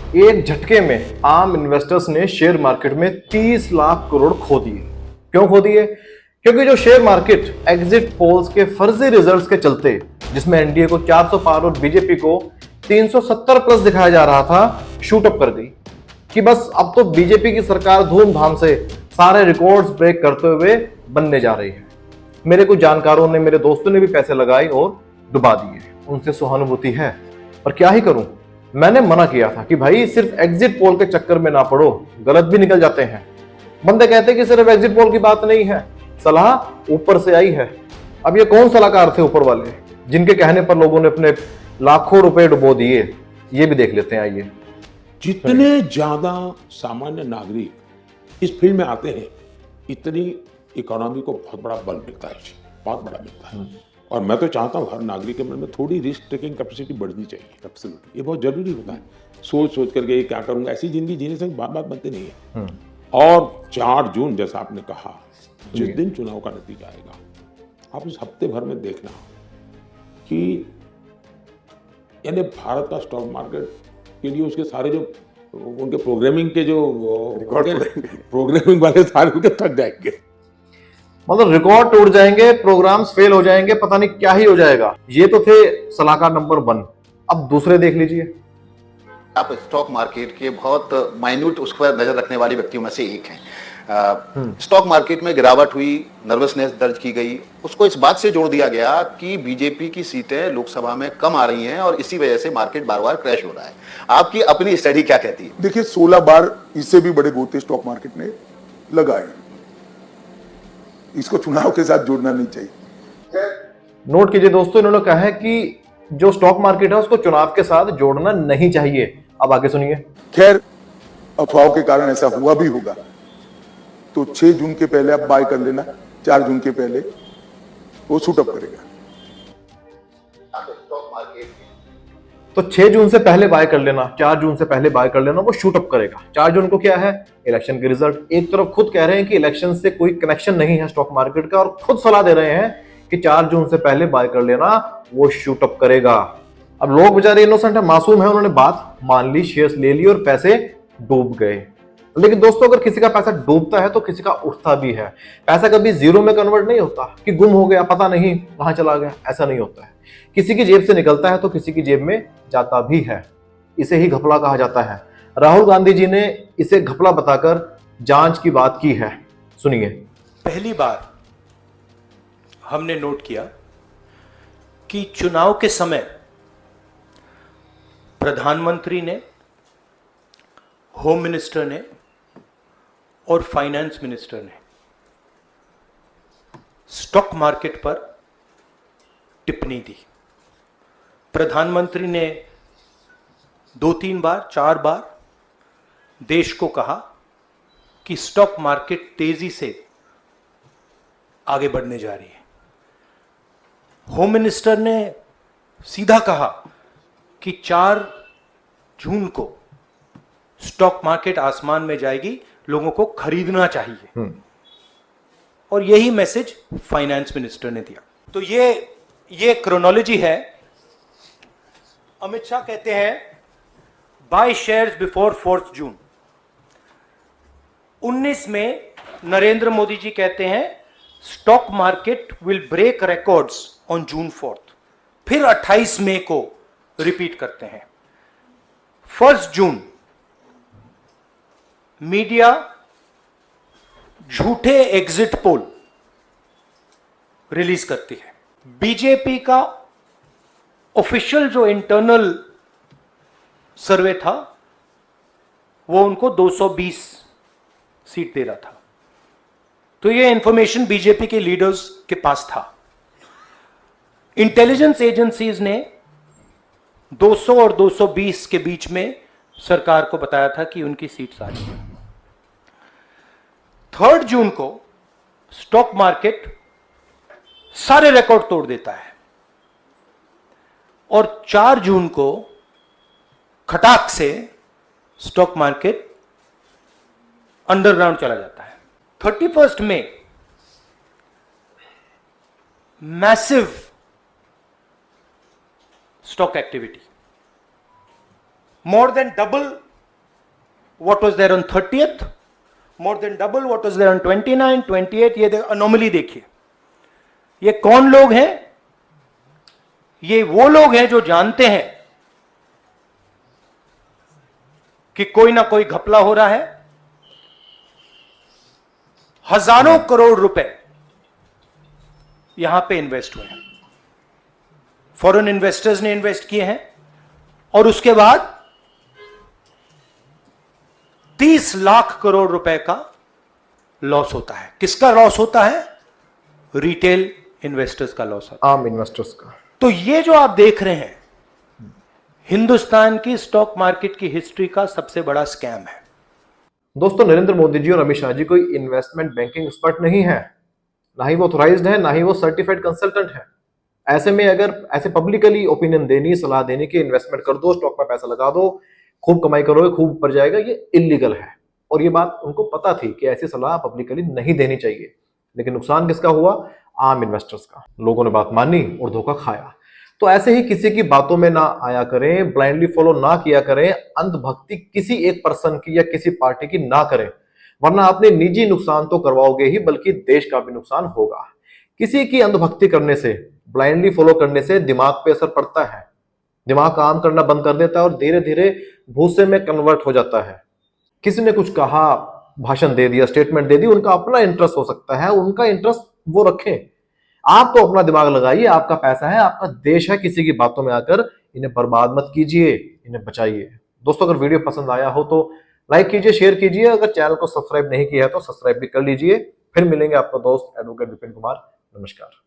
एक झटके में आम इन्वेस्टर्स ने शेयर मार्केट में 30 लाख करोड़ खो दिए। क्यों खो दिए? क्योंकि जो शेयर मार्केट एग्जिट पोल्स के फर्जी रिजल्ट्स के चलते, जिसमें एनडीए को 400 पार और बीजेपी को 370 प्लस दिखाया जा रहा था, शूट अप कर गई कि बस अब तो बीजेपी की सरकार धूमधाम से सारे रिकॉर्ड्स ब्रेक करते हुए बनने जा रही है। मेरे कुछ जानकारों ने, मेरे दोस्तों ने भी पैसे लगाए और डुबा दिए। उनसे सहानुभूति है, पर क्या ही करूं। मैंने मना किया था कि भाई सिर्फ एग्जिट पोल के चक्कर में ना पड़ो, गलत भी निकल जाते हैं। बंदे कहते कि सिर्फ एग्जिट पोल की बात नहीं है, सलाह ऊपर से आई है। अब ये कौन सलाहकार थे ऊपर वाले, जिनके कहने पर लोगों ने अपने लाखों रुपए डुबो दिए? ये भी देख लेते हैं, आइए। जितने ज्यादा सामान्य नागरिक इस फील्ड में आते हैं, इतनी इकोनॉमी को बहुत बड़ा बल मिलता है, बहुत बड़ा मिलता है। और मैं तो चाहता हूँ हर नागरिक के मन में थोड़ी रिस्क टेकिंग कैपेसिटी बढ़नी चाहिए। एब्सोल्युटली, ये बहुत जरूरी होता है। सोच सोच करके ये क्या करूंगा, ऐसी जिंदगी जीने से बात बात बनती नहीं है। और 4 जून जैसा आपने कहा, जिस दिन चुनाव का नतीजा आएगा, आप उस हफ्ते भर में देखना कि यानी भारत का स्टॉक मार्केट के लिए उसके सारे जो उनके प्रोग्रामिंग के जो प्रोग्रामिंग वाले सारे उनके थक जाएंगे। मतलब रिकॉर्ड टूट जाएंगे, प्रोग्राम्स फेल हो जाएंगे, पता नहीं क्या ही हो जाएगा। ये तो थे सलाहकार नंबर 1। अब दूसरे देख लीजिए। आप स्टॉक मार्केट के बहुत माइन्यूट उस पर नजर रखने वाले व्यक्तियों में से एक हैं। स्टॉक मार्केट में गिरावट हुई, नर्वसनेस दर्ज की गई, उसको इस बात से जोड़ दिया गया कि बीजेपी की सीटें लोकसभा में कम आ रही हैं और इसी वजह से मार्केट बार बार क्रैश हो रहा है। आपकी अपनी स्टडी क्या कहती है? देखिए, 16 बार इससे भी बड़े गोते स्टॉक मार्केट ने लगाए, इसको चुनाव के साथ जोड़ना नहीं चाहिए। नोट कीजिए दोस्तों, इन्होंने कहा है कि जो स्टॉक मार्केट है उसको चुनाव के साथ जोड़ना नहीं चाहिए। अब आगे सुनिए। खैर, अफवाहों के कारण ऐसा हुआ भी होगा, तो 6 जून के पहले आप बाय कर लेना। 4 जून के पहले वो शूट अप करेगा। तो 6 जून से पहले बाय कर लेना, 4 जून से पहले बाय कर लेना, वो शूट अप करेगा। 4 जून को क्या है? इलेक्शन के रिजल्ट। एक तरफ खुद कह रहे हैं कि इलेक्शन से कोई कनेक्शन नहीं है स्टॉक मार्केट का, और खुद सलाह दे रहे हैं कि 4 जून से पहले बाय कर लेना, वो शूट अप करेगा। अब लोग बेचारे इनोसेंट है, मासूम है, उन्होंने बात मान ली, शेयर्स ले ली और पैसे डूब गए। लेकिन दोस्तों, अगर किसी का पैसा डूबता है तो किसी का उठता भी है। पैसा कभी जीरो में कन्वर्ट नहीं होता कि गुम हो गया, पता नहीं कहां चला गया, ऐसा नहीं होता है। किसी की जेब से निकलता है तो किसी की जेब में जाता भी है। इसे ही घपला कहा जाता है। राहुल गांधी जी ने इसे घपला बताकर जांच की बात की है, सुनिए। पहली बार हमने नोट किया कि चुनाव के समय प्रधानमंत्री ने, होम मिनिस्टर ने और फाइनेंस मिनिस्टर ने स्टॉक मार्केट पर टिप्पणी दी। प्रधानमंत्री ने 2-3 बार, 4 बार देश को कहा कि स्टॉक मार्केट तेजी से आगे बढ़ने जा रही है। होम मिनिस्टर ने सीधा कहा कि 4 जून को स्टॉक मार्केट आसमान में जाएगी, लोगों को खरीदना चाहिए। और यही मैसेज फाइनेंस मिनिस्टर ने दिया। तो ये क्रोनोलॉजी है। अमित शाह कहते हैं बाय शेयर्स बिफोर 4 जून। 19 में नरेंद्र मोदी जी कहते हैं stock market will break records on June 4। फिर 28 मई को रिपीट करते हैं। 1 जून मीडिया झूठे एग्जिट पोल रिलीज करती है। बीजेपी का ऑफिशियल जो इंटरनल सर्वे था वो उनको 220 सीट दे रहा था। तो ये इंफॉर्मेशन बीजेपी के लीडर्स के पास था। इंटेलिजेंस एजेंसीज ने 200 और 220 के बीच में सरकार को बताया था कि उनकी सीट्स आ रही है। 3 जून को स्टॉक मार्केट सारे रिकॉर्ड तोड़ देता है और 4 जून को खटाक से स्टॉक मार्केट अंडरग्राउंड चला जाता है। 31 मई massive stock activity, more than double what was there on 30th, more than double what was there on 29, 28. ये अनोमली देखिए। ये कौन लोग हैं? ये वो लोग हैं जो जानते हैं कि कोई ना कोई घपला हो रहा है। हजारों करोड़ रुपए यहां पे इन्वेस्ट हुए हैं, फॉरेन इन्वेस्टर्स ने इन्वेस्ट किए हैं, और उसके बाद 30 लाख करोड़ रुपए का लॉस होता है। किसका लॉस होता है? रिटेल इन्वेस्टर्स का लॉस होता है, आम इन्वेस्टर्स का। तो ये जो आप देख रहे हैं हिंदुस्तान की स्टॉक मार्केट की हिस्ट्री का सबसे बड़ा स्कैम है। दोस्तों, नरेंद्र मोदी जी और अमित शाह जी कोई इन्वेस्टमेंट बैंकिंग एक्सपर्ट नहीं है, ना ही वो ऑथोराइज्ड है, ना ही वो सर्टिफाइड कंसल्टेंट है। ऐसे में अगर ऐसे पब्लिकली ओपिनियन देनी, सलाह देनी कि इन्वेस्टमेंट कर दो, स्टॉक में पैसा लगा दो, खूब कमाई करोगे, खूब ऊपर जाएगा, ये इलीगल है। और ये बात उनको पता थी कि ऐसी सलाह पब्लिकली नहीं देनी चाहिए। लेकिन नुकसान किसका हुआ? आम इन्वेस्टर्स का। लोगों ने बात मानी और धोखा खाया। तो ऐसे ही किसी की बातों में ना आया करें, ब्लाइंडली फॉलो ना किया करें, अंधभक्ति किसी एक पर्सन की या किसी पार्टी की ना करें, वरना अपने निजी नुकसान तो करवाओगे ही, बल्कि देश का भी नुकसान होगा। किसी की अंधभक्ति करने से, ब्लाइंडली फॉलो करने से दिमाग पे असर पड़ता है, दिमाग काम करना बंद कर देता है और धीरे धीरे भूसे में कन्वर्ट हो जाता है। किसी ने कुछ कहा, भाषण दे दिया, स्टेटमेंट दे दी, उनका अपना इंटरेस्ट हो सकता है, उनका इंटरेस्ट वो रखें। आप तो अपना दिमाग लगाइए, आपका पैसा है, आपका देश है। किसी की बातों में आकर इन्हें बर्बाद मत कीजिए, इन्हें बचाइए। दोस्तों, अगर वीडियो पसंद आया हो तो लाइक कीजिए, शेयर कीजिए। अगर चैनल को सब्सक्राइब नहीं किया है तो सब्सक्राइब भी कर लीजिए। फिर मिलेंगे आपका दोस्त एडवोकेट विपिन कुमार। नमस्कार।